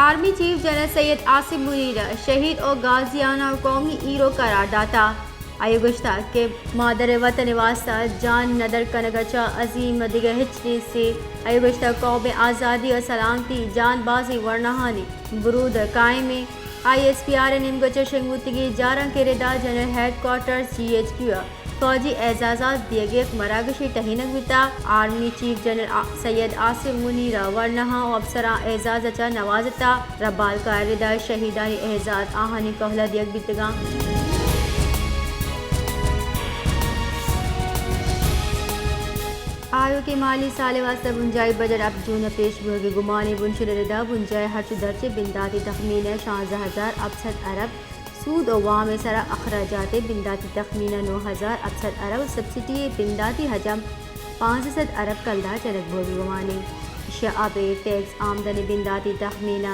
army chief general Syed Asif Munir شہید اور غازیانہ قومی ہیرو قرار داتا آئے گشتہ کہ مادر وطن واسطہ جان ندر کنگچا عظیم دیگر ہچنی سے آئے گشتہ قوم آزادی اور سلامتی جان بازی ورنہانی برود قائم میں آئی ایس پی آر نیم گچا شنگوتگی جارہ کے ردا general headquarters G H Q فوجی اعزازات دیگے مراگشی تہینک بتا army chief general Syed Asif Munir ورنہا و افسراں اعزاز اچا نوازتا ربال کا ردا شہیدانی اعزاز آہانی کوہلا دیگ بیتگاں آیو کے مالی سال واسطہ بنجائی بجٹ اب جون پیش بھوگے گمانی بنشر ردا بنجائی ہرچ درچے بنداتی تخمین 16,068 ارب سود و وام سرا اخراجات بنداتی تخمین 9,068 ارب سبسڈی بنداتی حجم 500 ارب کلدہ چنک بھوگے گمانی شعب ٹیکس آمدنی بنداتی تخمین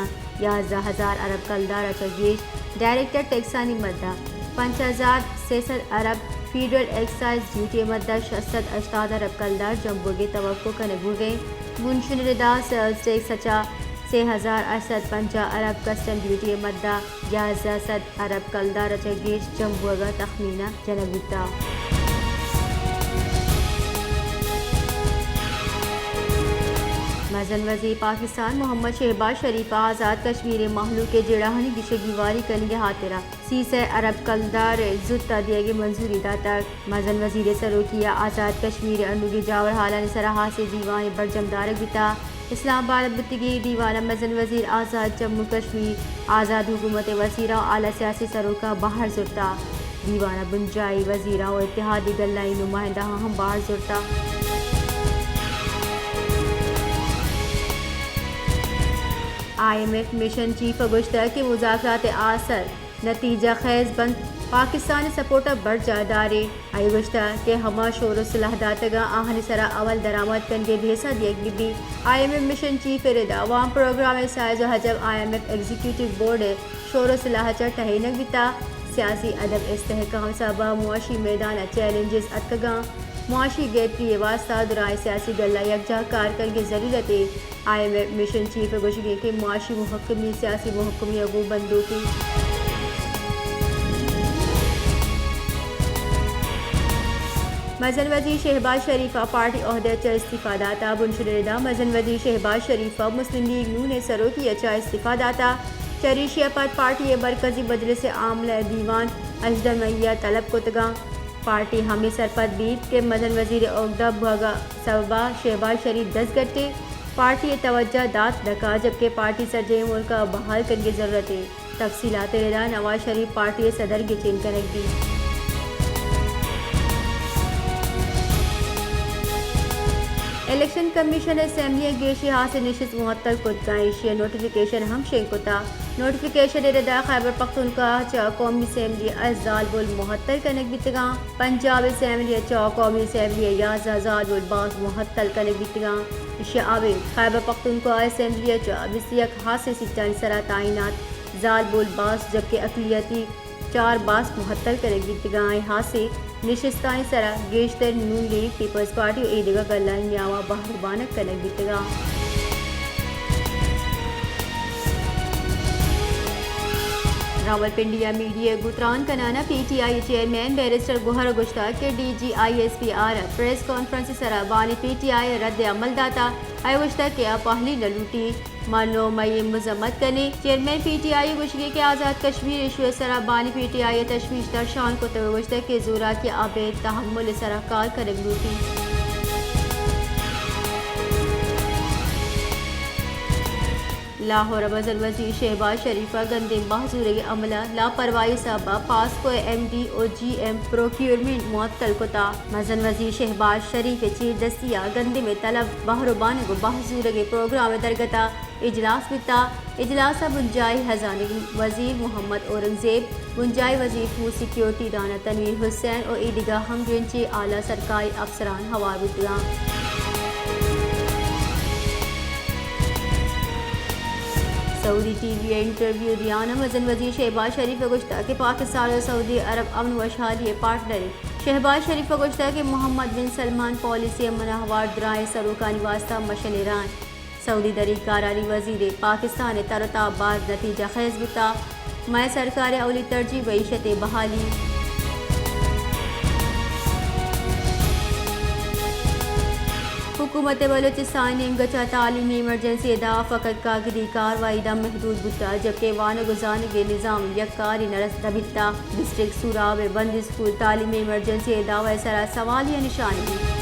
11,000 ارب کلدہ رچگیش ڈائریکٹر ٹیکسانی مدہ 5,600 ارب فیڈرل ایکسائز ڈیوٹی مدہ 680 ارب کلدار جمبوگے توقع کنگوگے منشن ردا سیلز ٹیکس سچا 6,850 ارب کسٹم ڈیوٹی مدہ 1,100 ارب کلدار رچگیش جمبوگا تخمینہ جنگوتا مزن وزیر پاکستان محمد شہباز شریف آزاد کشمیر محلو کے جڑاہنی گشگی واری کنگے ہاترا 30 ارب کلدار زدتا دیگے منظوری داتا مزن وزیر سروکیہ آزاد کشمیر انوگی جاور حالان سراہا سے دیوان برجم دارک بتا اسلام آباد بتگی دیوان مزن وزیر آزاد جموں کشمیر آزاد حکومت وزیرہ اعلی سیاسی سروکا باہر زرتا دیوانہ بنجائی وزیرہ و اتحادی گلائی نمائندہ ہم باہر زرتا I M F mission chief گشتہ کے مذاکرات آثر نتیجہ خیز بند پاکستانی سپورٹر بڑھ جادارے آئی گشتہ کہ ہما شور و صلاح داتگاں آہنی سرا اول درآمد کنگے بھیسا دیگ بھی I M F mission chief ردا عوام پروگرام سائز و حجب I M F executive board شور و صلاح چا ٹہینک بتا سیاسی ادب استحکام صاحبہ معاشی میدان چیلنجز اتگاں معاشی گیپی واسطہ درائے سیاسی گلہ یکجا کارکن کی ضرورت I M F mission chief گوشگی کے معاشی محکمی سیاسی محکمی اگو بندوقی مزن وزیر شہباز شریفہ پارٹی عہدے چا استعفیٰ داتا بنشر ردا مزن وزیر شہباز شریفہ مسلم لیگ نون نے سروکی اچا استعفیٰ داتا چریشیا پر پارٹی مرکزی مجلس عاملہ دیوان اجدمیہ طلب کتگاں پارٹی ہمیں سرپد بیت کے مدن وزیر عہدہ بھگا سببا شہباز شریف 10 گھنٹے پارٹی توجہ دات ڈکا جبکہ پارٹی سرجے ملک کا بحال کرنے کی ضرورت ہے تفصیلات ردا نواز شریف پارٹی صدر کے چین کنک دی الیکشن کمیشن اسمبلی گیشی حاصل نشست معطل کتگائشی نوٹیفیکیشن ہم شنکتا نوٹیفیکیشن ردا خیبر پختونخوا چا قومی اسمبلی ازال بول معطل کنک بیتگاں پنجاب اسمبلی چا قومی اسمبلی 11 بول باز معطل کنک بیتگاں شعب خیبر پختونخوا اسمبلی چا 21 حاصل سچان سرا تعینات زال بول باز جبکہ اقلیتی 4 باز معطل کنک بیتگاں حاصل نشستانی سرا گیشتر نون لیگ پیپلز پارٹی و ایدگا گلہ نیاوا باہر بانک کنک بیتگاں راولپنڈیا میڈیا گتران کنانا P T I chairman barrister Gohar گشتہ کے D G I S P R press conference سرا بانی پی ٹی آئی رد عمل داتا آئی گشتہ کیا پہلی نلوٹی مانو مئی مذمت کرنے چیئرمین پی ٹی آئی گشگی کے آزاد کشمیر ایشو سرا بانی پی ٹی آئی تشویش در شان کو توگشتہ کے زورا کی آب تحمل سرا کار کرک لوٹی لاہور مزن وزیر شہباز شریفہ گندے محضور عملہ لاپرواہی صاحبہ پاسکو ایم ڈی او جی ایم پروکیورمنٹ معطل کتا مزن وزیر شہباز شریف چیر دستیا گندے میں طلب بہربان کو بحضور کے پروگرام درگتا اجلاس بتا اجلاس بنجائی خزانہ وزیر محمد اورنگزیب بنجائی وزیر فوڈ سیکیورٹی رانا تنویر حسین اور ایدگاہ ہم گرنچے اعلیٰ سرکاری افسران ہوا بتگاں سعودی ٹی وی انٹرویو دیانا مزن وزیر شہباز شریف گشتہ کہ پاکستان اور سعودی عرب امن و اشغالیہ پارٹنر شہباز شریف گشتہ کہ محمد بن سلمان پالیسی امن ہموار درائے سروکانی واسطہ مشن ایران سعودی دری کارانی وزیر پاکستان ترتا بعد نتیجہ خیز بتا میں سرکار اولی ترجیح معیشت بحالی حکومت بلوچستان نے گچا تعلیمی ایمرجنسی ادا فقط کاغذی کاروائی دم محدود بتا جبکہ وان گزان کے نظام یکاری نرس دبتا ڈسٹرکٹ سوراب بند اسکول تعلیمی ایمرجنسی ادا و سرا سوالیہ نشانی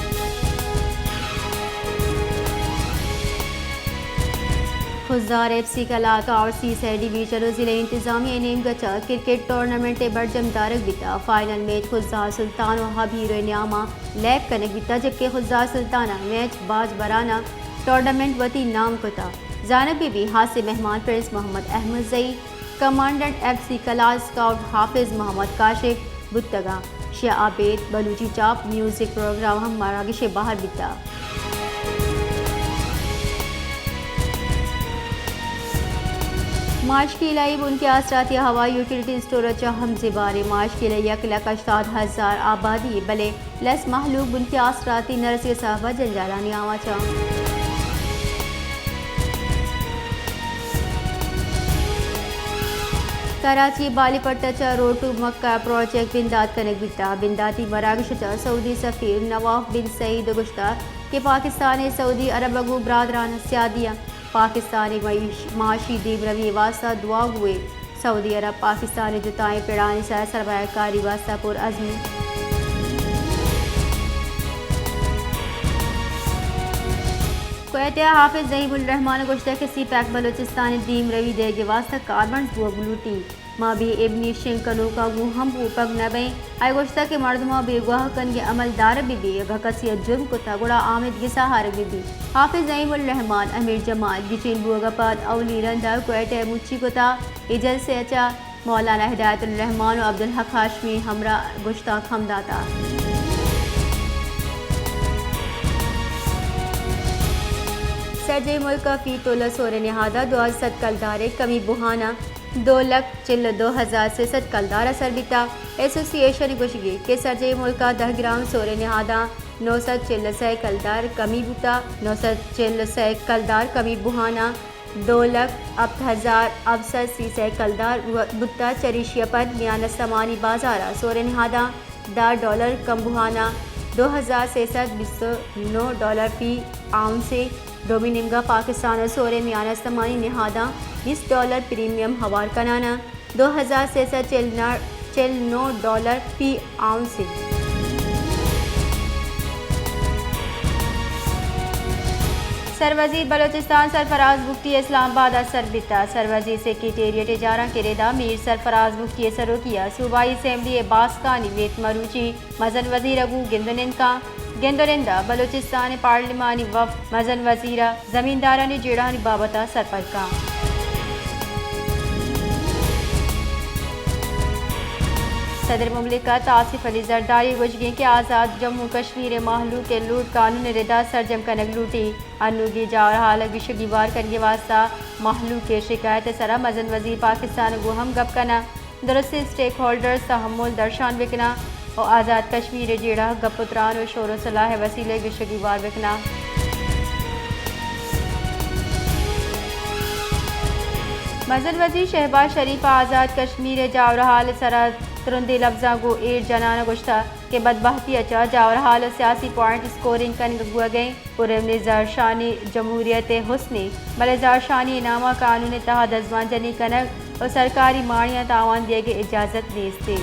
خزدار ایف سی کلاکا اور سی سے ڈویژن و ضلع انتظامیہ نیم گچا کرکٹ ٹورنامنٹ برجم دارک بتا فائنل میچ خزدار سلطان و حبیر نیامہ لیب کنک بتا جبکہ خزدار سلطانہ میچ باز برانہ ٹورنامنٹ وتی نام کتا زینب بی بی ہاتھ سے مہمان prince Muhammad Ahmadzai commandant F C کلا اسکاؤٹ حافظ محمد کاشف بتگا شیع عابد بلوچی چاپ میوزک پروگرام ہم مراکش باہر بتا معاش کی لائب ان کے اثرات ہوائی یوٹیلیٹی اسٹوریج حمزے بارے معاش کے لیے 1,68,000 آبادی بلے لس محلوب ان کے اثراتی نرس صاحبہ جنجالانی آواچا کراچی بالی پٹچا روڈ ٹو مکہ پروجیکٹ بندات کنک بتا بنداتی مراکش سعودی سفیر نواف بن سعید گشتہ کہ پاکستان سعودی عرب اگو برادران سیادیہ پاکستانی معاشی دیم روی واسطہ دعا ہوئے سعودی عرب پاکستانی جتائیں پڑھانے سے سرمایہ کاری واسطہ پر عزمی کویت حافظ ظہیم الرحمان گشتہ کے سی پیک بلوچستانی دیم روی دے گے واسطہ کاربنز بو گلوٹی ماں بھی ابنی شنکنو کا گو ہم بو پگ نبیں آئی گشتہ کے مردمہ بے گواہ کن کے عمل دار بی بی گھکسیت جرم کو تا گڑا آمد گسا ہار بی بی حافظ ظہیم الرحمان امیر جمال گچین بوگا پاد اولی رندہ کویت مچی کو تا اجل سے اچا مولانا ہدایت الرحمان و عبدالحق ہاشمی ہمراہ گشتہ خمداتا سرجے ملک فی تولہ سور نہادہ 2007 کلدارے کمی بہانہ 2,42,000 سے 7 کلدار اثر بیتا ایسوسی ایشن گشگی کے سرجے ملکہ 10 گرام سور نہادہ 946 کلدار کمی بوتا 946 کلدار کمی بہانہ 2,08,000 افسر سی کلدار بتا چریشیا پد میانہ سمانی بازارہ سور نہادہ $10 کم بہانہ 2,629 فی آؤنس سے ڈومیننگا پاکستان سورے میانہ سمانی نہادہ $20 پریمیم ہوار کنانا $2,649 فی آؤنس سے سروزیر بلوچستان سرفراز مفتی اسلام آباد اثر بتا سروزیر سیکریٹریٹ اجارہ کے ردا میر سرفراز مفتی سروکیا صوبائی اسمبلی باسکانی ویت مروچی مزن وزیر اگو گندورندہ بلوچستان پارلیمانی وفد مزن وزیرہ زمیندارانی جیڑانی بابتا سرپرکاں صدر مملکت آصف علی زرداری گوشگی کے آزاد جموں کشمیر محلو کے لوٹ قانون ردا سرجم کنگ لوٹی انوگی جاور حالت گشگی وار کرنے واسطہ محلو کے شکایت سرا مزن وزیر پاکستان کو ہم گپ کنا درست اسٹیک ہولڈرز تحمل درشان بکنا اور آزاد کشمیر جیڑا گپ اتران و شور و صلاح وسیلے گشگی وار بکنا مزن وزیر شہباز شریف آزاد کشمیر جاور حال سرا ترندی لفظاں کو ایر جنانہ گشتہ کہ بدبختی اچا جاور حال سیاسی پوائنٹ سکورنگ کنگ گوا گئیں پورم نظار شانی جمہوریت حسنی بلے زار شانی انعامہ قانون تحت ازمان جنی کنگ اور سرکاری ماڑیاں تاوان دیے گے اجازت نیستے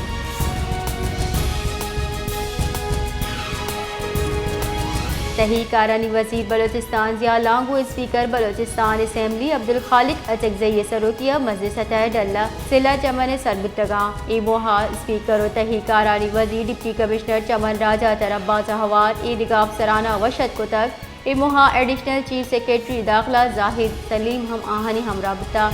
تحقیق کارانی وزیر بلوچستان ضیاء لانگو اسپیکر بلوچستان اسمبلی عبدالخالق اچکزئی سروکیہ مسجد سطح ڈلہ ضلع چمن سربتگاں ایموہا اسپیکر و تحقیق کارانی وزیر ڈپٹی کمشنر چمن راجہ طرف بازہوار عیدگاہ افسرانہ وشد کو تک ایموہا ایڈیشنل چیف سیکریٹری داخلہ زاہد سلیم ہم آہنی ہمراہ بتا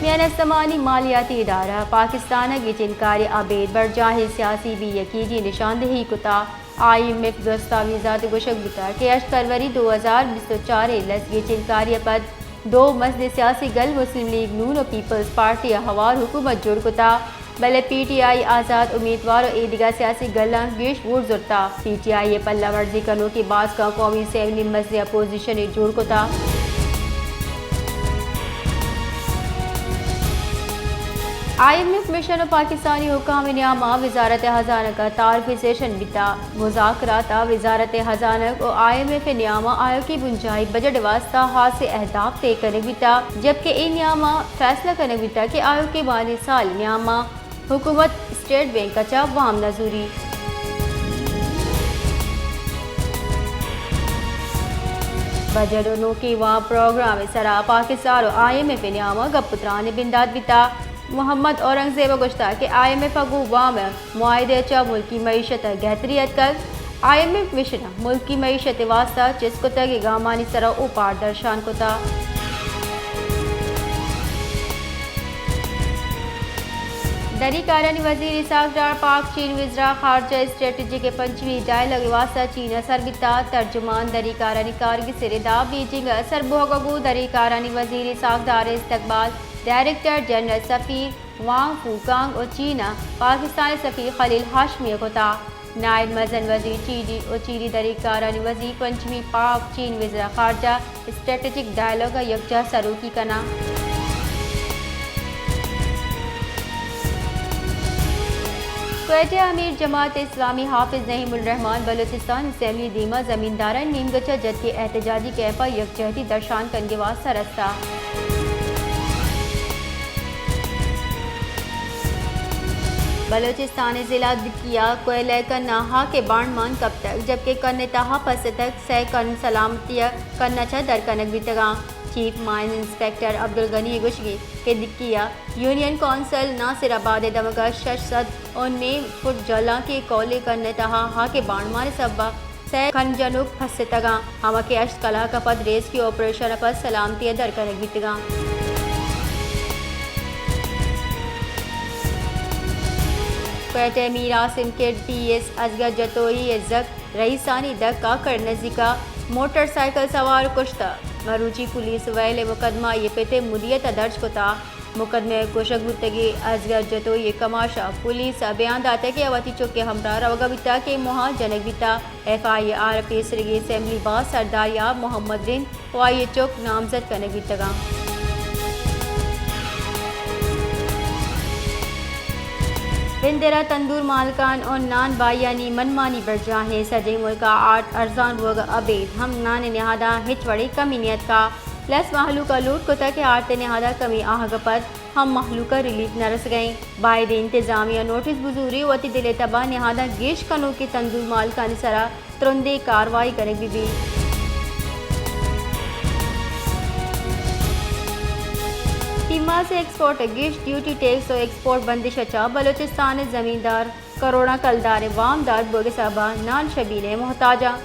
میانہ سمانی مالیاتی ادارہ پاکستان کی چنکاری عبید برجاہ سیاسی بھی یقینی نشاندہی کتا IMF دستاویزات گوشک بتا کہ 8 فروری 2024 لس کی چنکاری پد دو مسجد سیاسی گل مسلم لیگ نون و پیپلز پارٹی ہوار حکومت جوڑ کتا بلے پی ٹی آئی آزاد امیدوار اور دیگر سیاسی گلاں گیش ووٹ زرتا پی ٹی آئی یہ پلہ ورزی کنو کی بعض کا قومی اسمبلی مسئلہ اپوزیشن جوڑ کتا آئی ایم ایف مشن اور پاکستانی حکام نیامہ وزارت خزانہ کا تعارفی سیشن بیتا مذاکرات وزارت خزانہ اور آئی ایم ایف نیامہ آیو کی بنجائی بجٹ واسطہ خاص اہداف طے کرنے بیتا جبکہ این نیامہ فیصلہ کرنے بیتا کہ آیو کے مالی سال نیامہ حکومت اسٹیٹ بینک کا چا وام نظوری بجٹ نو کی وہاں پروگرام سرا پاکستان اور آئی ایم ایف نیامہ گپتران بنداد بیتا محمد اورنگزیب گشتہ کہ آئی ایم ایف اگو وام معاہدے چا ملکی معیشت گہتریت کر آئی ایم ایف مشن ملکی معیشت واسطہ جس کتا کی گامانی سرا اوپار درشان کتا دری کارانی وزیر ساکھدار پاک چین وزراء خارجہ اسٹریٹجی کے پنچویں ڈائلاگ واسطہ چین اثر بیتا ترجمان دری کارانی کارگی سردا بیجنگ اثر بھوگگو دری کارانی وزیر ساکھدار استقبال ڈائریکٹر جنرل سفیر وانگ فوکانگ اور چینا پاکستانی سفیر خلیل ہاشمی کوتا نائب مزن وزیر چینی اور چینی دری کارانی وزیر پنچمی پاک چین وزراء خارجہ اسٹریٹجک ڈائلاگ یکجا سروکی کنا کوئٹہ امیر جماعت اسلامی حافظ نعیم الرحمان بلوچستان اسمبلی دیما زمینداران نیم گچا جد کے احتجاجی کیمپا یکجہتی درشان کنگے واسطہ رستا بلوچستان ضلع دکیا کوئلہ کنہ ہا کے بانڈمان کب تک جبکہ کن تہا پس تک سہ کن سلامتی کنہ چھ در کنک بھی تگاں چیف مائن انسپیکٹر عبدالغنی گشگی کے دکیا یونین کونسل ناصر آباد دمکا 619 فٹ جلا کے کولے کن تہا ہا کے بانڈمان سبا سہ کن جنوک پس تگاں ہما کے اشت کلا کا پد ریس کی آپریشن پس سلامتی در کنک بھی تگاں کوئٹہ میر عاصم کے ٹی ایس ازگر جتوئی عزت رئیسانی دک کا کرنزی موٹر سائیکل سوار کشتہ مروچی پولیس ویل مقدمہ یہ پیتے مدیت درج کتا مقدمہ کشک بتگی ازگر جتوئی کماشا پولیس بیان داتا کہ اواتی چوکے ہمراہ روگا بیتا کے موہا جنک بیتا ایف آئی آر پی سرگی اسمبلی باز سرداریاب محمد رین وائی چوک نامزد کنک بیتگاں بندرا تندور مالکان اور نان بائیانی منمانی برجاہیں سجے ملکہ آٹھ ارزان وگ عبید ہم نان نہادہ ہچوڑی کمی نیت کا لس محلوکہ لوٹ کتا کہ آٹھ نہادہ کمی آہگ پت ہم محلوکہ ریلیف نہ رس گئیں باعد انتظامیہ نوٹس بزوری وتی دل تباہ نہادہ گیش کنو کی تندور مالکانی سرا ترندے کاروائی کرنے بھی تیما سے ایکسپورٹ گیش ڈیوٹی ٹیکس اور ایکسپورٹ بندش اچا بلوچستان زمیندار کروڑا کلدار وام داد بوگ صاحبہ نان شبین محتاجہ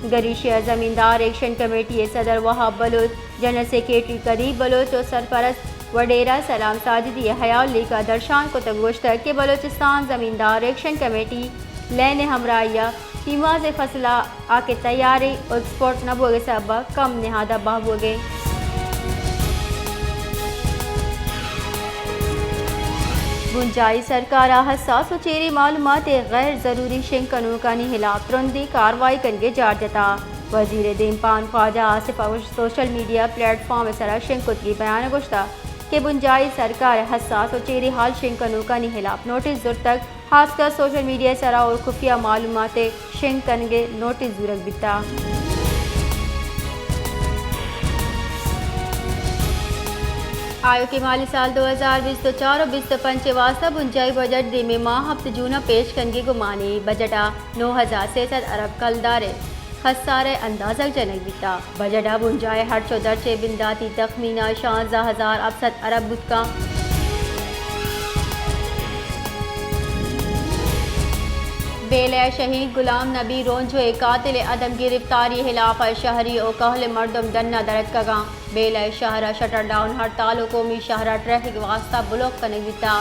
گریشیا زمیندار ایکشن کمیٹی صدر وہاب بلوچ جنرل سیکریٹری قریب بلوچ اور سرپرست وڈیرہ سلام ساجدی حیاء علی کا درشان کو تگوشت کہ بلوچستان زمیندار ایکشن کمیٹی لین ہمراہیہ تیما سے فصلہ آکے تیاری اور ایکسپورٹ نہ بوگ صاحبہ کم نہادہ باہ بوگے گنجائی سرکار حساس و چیری معلومات غیر ضروری شنکنوں کا خلاف ترندی کاروائی کنگے جارجتا وزیر دین پان Khawaja Asif social media platform سرا شنکت کی بیان گشتہ کہ گنجائی سرکار حساس و چیری حال شنکنوں کا خلاف نوٹس زور تک خاص کر سوشل میڈیا سرا اور خفیہ معلومات شنکنگے نوٹس زورک بیتا آیو کے مالی سال 2024 اور 2025 واسطہ بنجائی بجٹ دیمے ماہ ہفت جونہ پیش کنگے گمانی بجٹا 9,600 ارب کلدارے خسارے اندازہ جنک بیتا بجٹا بنجائی ہر چودرچے بنداتی تخمینہ 16,700 ارب بتکا بیلے شہید غلام نبی رونجھو قاتل عدم گرفتاری خلاف شہری اور کہل مردم دنہ درد کگاں بیلے شہرہ شٹر ڈاؤن ہڑتال و قومی شہرہ ٹریفک واسطہ بلاک کنک بیتا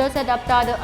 270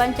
5